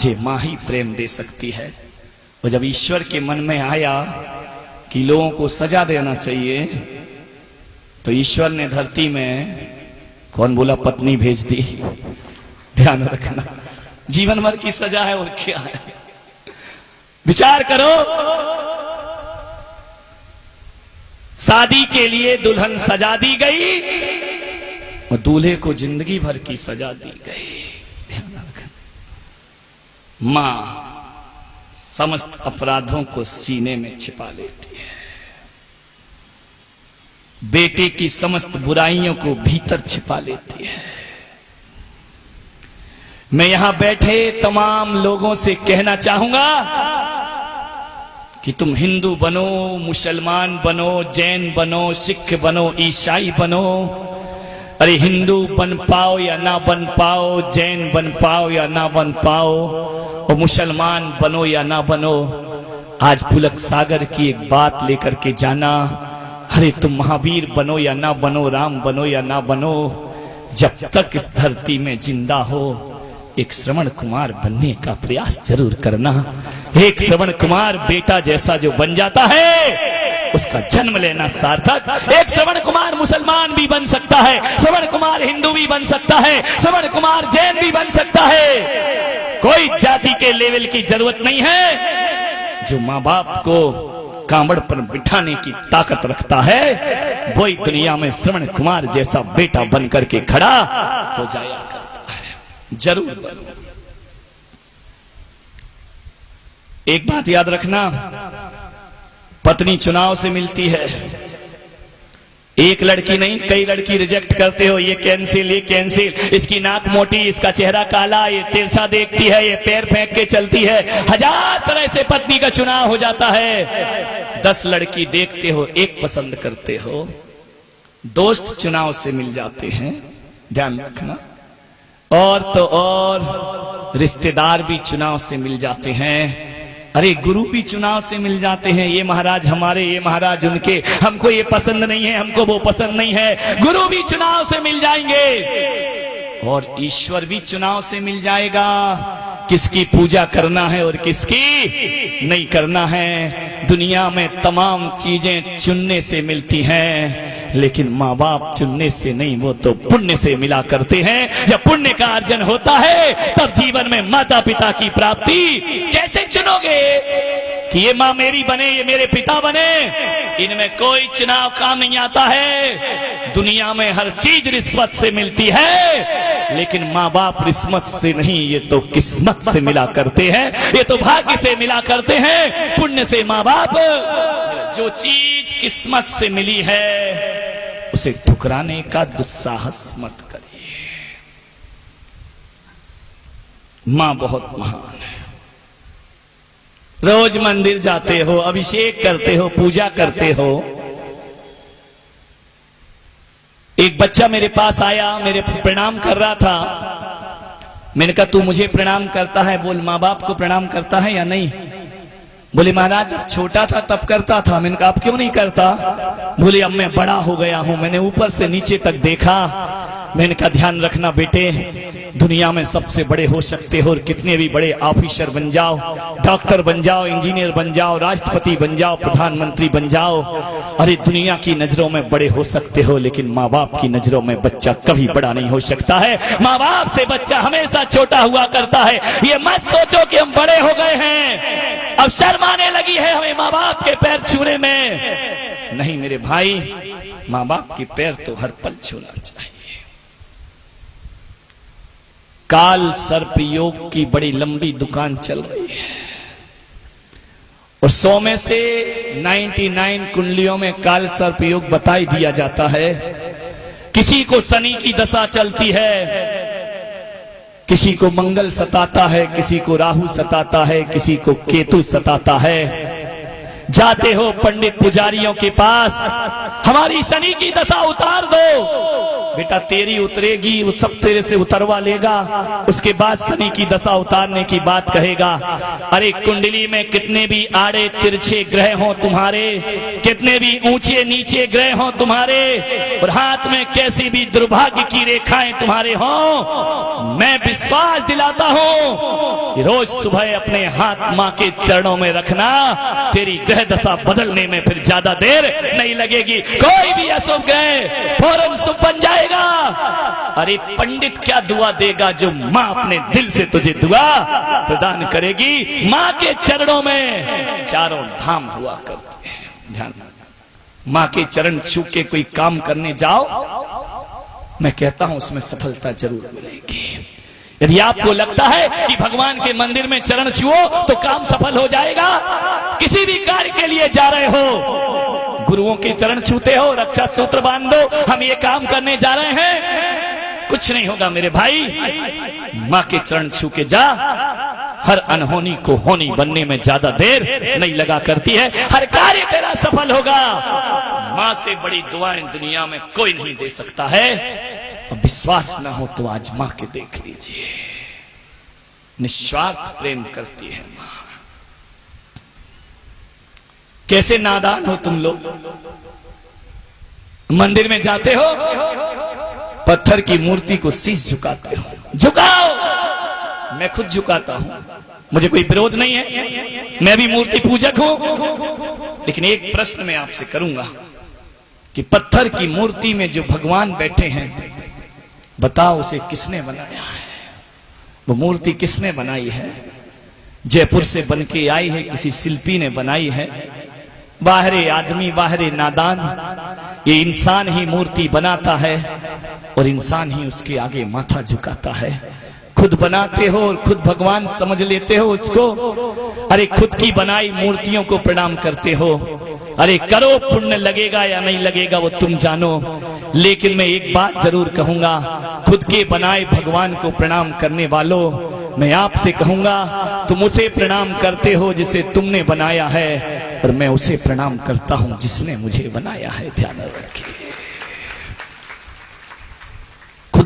जे माँ ही प्रेम दे सकती है। और जब ईश्वर के मन में आया कि लोगों को सजा देना चाहिए, तो ईश्वर ने धरती में कौन बोला पत्नी भेज दी। ध्यान रखना, जीवन भर की सजा है और क्या है। विचार करो, शादी के लिए दुल्हन सजा दी गई और दूल्हे को जिंदगी भर की सजा दी गई। ध्यान रखना, मां समस्त अपराधों को सीने में छिपा लेती है, बेटे की समस्त बुराइयों को भीतर छिपा लेती है। मैं यहां बैठे तमाम लोगों से कहना चाहूंगा कि तुम हिंदू बनो, मुसलमान बनो, जैन बनो, सिख बनो, ईसाई बनो, अरे हिंदू बन पाओ या ना बन पाओ, जैन बन पाओ या ना बन पाओ, और मुसलमान बनो या ना बनो, आज पुलक सागर की एक बात लेकर के जाना। अरे तुम महावीर बनो या ना बनो, राम बनो या ना बनो, जब तक इस धरती में जिंदा हो एक श्रवण कुमार बनने का प्रयास जरूर करना। एक श्रवण कुमार बेटा जैसा जो बन जाता है उसका जन्म लेना सार्थक। एक श्रवण कुमार मुसलमान भी बन सकता है, श्रवण कुमार हिंदू भी बन सकता है, श्रवण कुमार जैन भी बन सकता है। कोई जाति के लेवल की जरूरत नहीं है। जो माँ बाप को कांवड़ पर बिठाने की ताकत रखता है वही दुनिया में श्रवण कुमार जैसा बेटा बन करके खड़ा हो जाया करता है। जरूर बनो। एक बात याद रखना, पत्नी चुनाव से मिलती है। एक लड़की नहीं, कई लड़की रिजेक्ट करते हो, ये कैंसिल, ये कैंसिल, इसकी नाक मोटी, इसका चेहरा काला, ये तिरछा देखती है, ये पैर फेंक के चलती है। हजार तरह से पत्नी का चुनाव हो जाता है। 10 लड़की देखते हो, एक पसंद करते हो। दोस्त चुनाव से मिल जाते हैं, ध्यान रखना। और तो और रिश्तेदार भी चुनाव से मिल जाते हैं। अरे गुरु भी चुनाव से मिल जाते हैं। ये महाराज हमारे, ये महाराज उनके, हमको ये पसंद नहीं है, हमको वो पसंद नहीं है। गुरु भी चुनाव से मिल जाएंगे और ईश्वर भी चुनाव से मिल जाएगा। किसकी पूजा करना है और किसकी नहीं करना है। दुनिया में तमाम चीजें चुनने से मिलती हैं, लेकिन माँ बाप चुनने से नहीं, वो तो पुण्य से मिला करते हैं। जब पुण्य का अर्जन होता है तब जीवन में माता पिता की प्राप्ति। कैसे चुनोगे कि ये माँ मेरी बने, ये मेरे पिता बने? इनमें कोई चुनाव काम नहीं आता है। दुनिया में हर चीज रिश्वत से मिलती है, लेकिन माँ बाप रिश्वत से नहीं, ये तो किस्मत से मिला करते हैं, ये तो भाग्य से मिला करते हैं, पुण्य से। माँ बाप, जो चीज किस्मत से मिली है उसे ठुकराने का दुस्साहस मत करिए। माँ बहुत महान है। रोज मंदिर जाते हो, अभिषेक करते हो, पूजा करते हो। एक बच्चा मेरे पास आया, मेरे प्रणाम कर रहा था। मैंने कहा तू मुझे प्रणाम करता है, बोल माँ बाप को प्रणाम करता है या नहीं? बोले महाराज जब छोटा था तब करता था। मैंने कहा अब क्यों नहीं करता? बोले अब मैं बड़ा हो गया हूं, मैंने ऊपर से नीचे तक देखा। मैंने कहा ध्यान रखना बेटे, दुनिया में सबसे बड़े हो सकते हो और कितने भी बड़े ऑफिसर बन जाओ, डॉक्टर बन जाओ, इंजीनियर बन जाओ, राष्ट्रपति बन जाओ, प्रधानमंत्री बन जाओ, अरे दुनिया की नजरों में बड़े हो सकते हो, लेकिन माँ बाप की नजरों में बच्चा कभी बड़ा नहीं हो सकता है। माँ बाप से बच्चा हमेशा छोटा हुआ करता है। ये मत सोचो कि हम बड़े हो गए हैं, अब शर्म आने लगी है हमें माँ बाप के पैर छूने में। नहीं मेरे भाई, माँ बाप के पैर तो हर पल छूना चाहिए। काल सर्प योग की बड़ी लंबी दुकान चल रही है और 100 में से 99 कुंडलियों में काल सर्प योग बताई दिया जाता है। किसी को शनि की दशा चलती है, किसी को मंगल सताता है, किसी को राहु सताता है, किसी को केतु सताता है। जाते हो पंडित पुजारियों के पास, हमारी शनि की दशा उतार दो। बेटा तेरी उतरेगी, वो सब तेरे से उतरवा लेगा, उसके बाद शनि की दशा उतारने की बात कहेगा। अरे कुंडली में कितने भी आड़े तिरछे ग्रह हो तुम्हारे, कितने भी ऊंचे नीचे ग्रह हो तुम्हारे, और हाथ में कैसी भी दुर्भाग्य की रेखाएं तुम्हारे हो, मैं विश्वास दिलाता हूं कि रोज सुबह अपने हाथ माँ के चरणों में रखना, तेरी ग्रह दशा बदलने में फिर ज्यादा देर नहीं लगेगी। कोई भी अशुभ ग्रह फौरन शुभ बन जाएगा। अरे पंडित क्या दुआ देगा, जो माँ अपने दिल से तुझे दुआ प्रदान करेगी। माँ के चरणों में चारों धाम हुआ करते हैं। ध्यान, माँ के चरण छू के कोई काम करने जाओ, मैं कहता हूं उसमें सफलता जरूर मिलेगी। यदि आपको लगता है कि भगवान के मंदिर में चरण छुओ तो काम सफल हो जाएगा, किसी भी कार्य के लिए जा रहे हो, गुरुओं के चरण छूते हो, रक्षा सूत्र बांध दो, हम ये काम करने जा रहे हैं, कुछ नहीं होगा मेरे भाई। माँ के चरण छू के जा, हर अनहोनी को होनी बनने में ज्यादा देर नहीं लगा करती है, हर कार्य तेरा सफल होगा। माँ से बड़ी दुआएं दुनिया में कोई नहीं दे सकता है। और विश्वास ना हो तो आज माँ के देख लीजिए, निस्वार्थ प्रेम करती है माँ। कैसे नादान हो तुम लोग, मंदिर में जाते हो, पत्थर की मूर्ति को शीश झुकाते हो। झुकाओ, मैं खुद झुकाता हूं, मुझे कोई विरोध नहीं है, मैं भी मूर्ति पूजक हूं। लेकिन एक प्रश्न मैं आपसे करूंगा कि पत्थर की मूर्ति में जो भगवान बैठे हैं, बताओ उसे किसने बनाया है? वो मूर्ति किसने बनाई है? जयपुर से बन के आई है, किसी शिल्पी ने बनाई है? बाहरे आदमी, बाहरे नादान, ये इंसान ही मूर्ति बनाता है और इंसान ही उसके आगे माथा झुकाता है। खुद बनाते हो और खुद भगवान समझ लेते हो उसको। अरे खुद की बनाई मूर्तियों को प्रणाम करते हो। अरे करो, पुण्य लगेगा या नहीं लगेगा वो तुम जानो, लेकिन मैं एक बात जरूर कहूंगा, खुद के बनाए भगवान को प्रणाम करने वालों, मैं आपसे कहूंगा तुम उसे प्रणाम करते हो जिसे तुमने बनाया है, और मैं उसे प्रणाम करता हूं जिसने मुझे बनाया है। ध्यान रखिए।